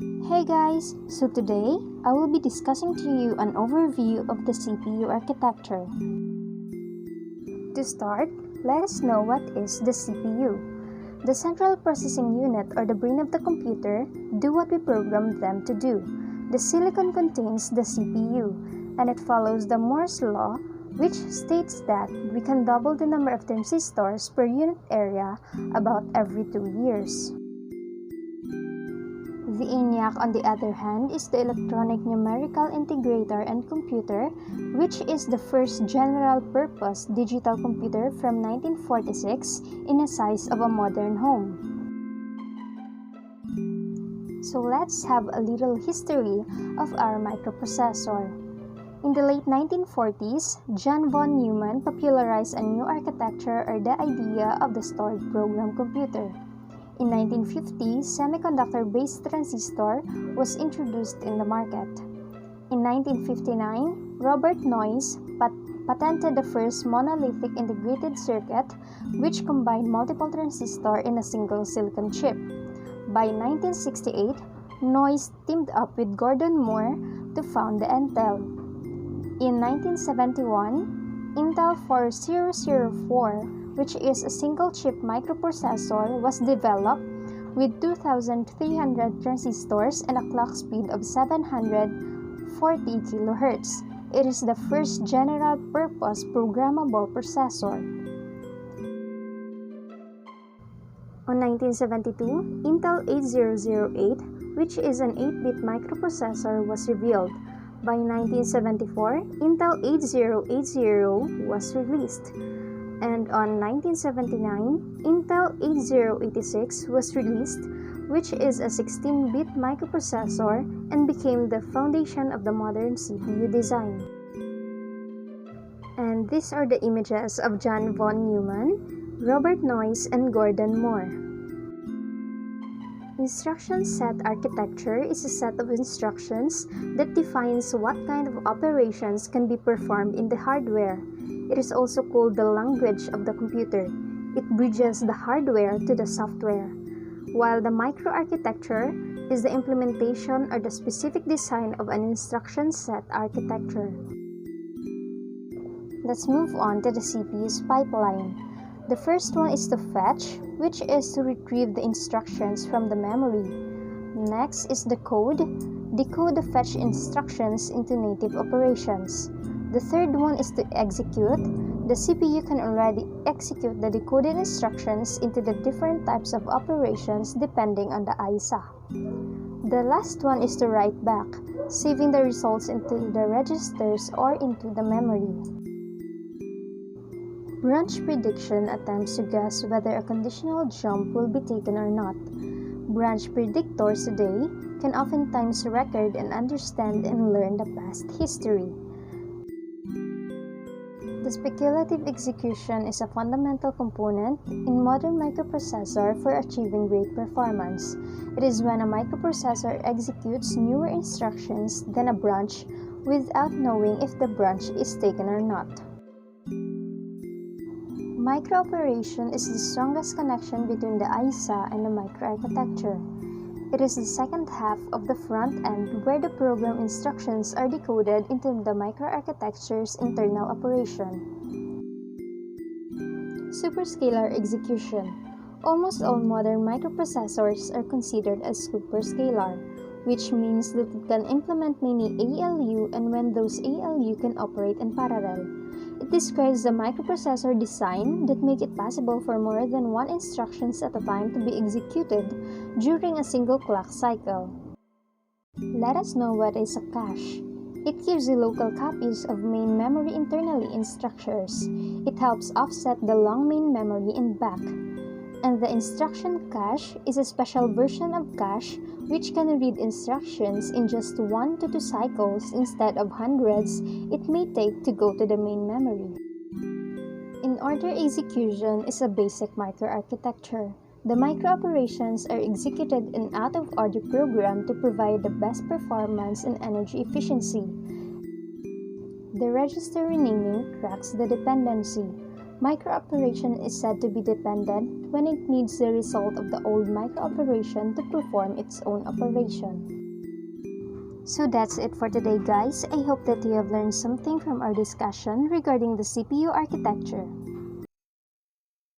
Hey guys, so today I will be discussing to you an overview of the CPU architecture. To start, let us know what is the CPU. The central processing unit or the brain of the computer do what we programmed them to do. The silicon contains the CPU and it follows the Moore's law, which states that we can double the number of transistors per unit area about every 2 years. The ENIAC, on the other hand, is the electronic numerical integrator and computer, which is the first general-purpose digital computer from 1946 in the size of a modern home. So let's have a little history of our microprocessor. In the late 1940s, John von Neumann popularized a new architecture or the idea of the stored program computer. In 1950, semiconductor-based transistor was introduced in the market. In 1959, Robert Noyce patented the first monolithic integrated circuit which combined multiple transistors in a single silicon chip. By 1968, Noyce teamed up with Gordon Moore to found the Intel. In 1971, Intel 4004, which is a single-chip microprocessor, was developed with 2,300 transistors and a clock speed of 740 kHz. It is the first general-purpose programmable processor. On 1972, Intel 8008, which is an 8-bit microprocessor, was revealed. By 1974, Intel 8080 was released. And on 1979, Intel 8086 was released, which is a 16-bit microprocessor and became the foundation of the modern CPU design. And these are the images of John von Neumann, Robert Noyce, and Gordon Moore. Instruction set architecture is a set of instructions that defines what kind of operations can be performed in the hardware. It is also called the language of the computer. It bridges the hardware to the software, while the microarchitecture is the implementation or the specific design of an instruction set architecture. Let's move on to the CPU's pipeline. The first one is to fetch, which is to retrieve the instructions from the memory. Next is the code. Decode the fetch instructions into native operations. The third one is to execute. The CPU can already execute the decoded instructions into the different types of operations depending on the ISA. The last one is to write back, saving the results into the registers or into the memory. Branch prediction attempts to guess whether a conditional jump will be taken or not. Branch predictors today can oftentimes record and understand and learn the past history. The speculative execution is a fundamental component in modern microprocessor for achieving great performance. It is when a microprocessor executes newer instructions than a branch without knowing if the branch is taken or not. Microoperation is the strongest connection between the ISA and the microarchitecture. It is the second half of the front end where the program instructions are decoded into the microarchitecture's internal operation. Superscalar execution. Almost all modern microprocessors are considered as superscalar, which means that it can implement many ALU and when those ALU can operate in parallel. It describes the microprocessor design that make it possible for more than one instructions at a time to be executed during a single clock cycle. Let us know what is a cache. It gives you local copies of main memory internally in structures. It helps offset the long main memory in back. And the instruction cache is a special version of cache which can read instructions in just 1 to 2 cycles instead of hundreds it may take to go to the main memory. In-order execution is a basic microarchitecture. The microoperations are executed in out-of-order program to provide the best performance and energy efficiency. The register renaming cracks the dependency. Microoperation is said to be dependent when it needs the result of the old microoperation to perform its own operation. So that's it for today, guys. I hope that you have learned something from our discussion regarding the CPU architecture.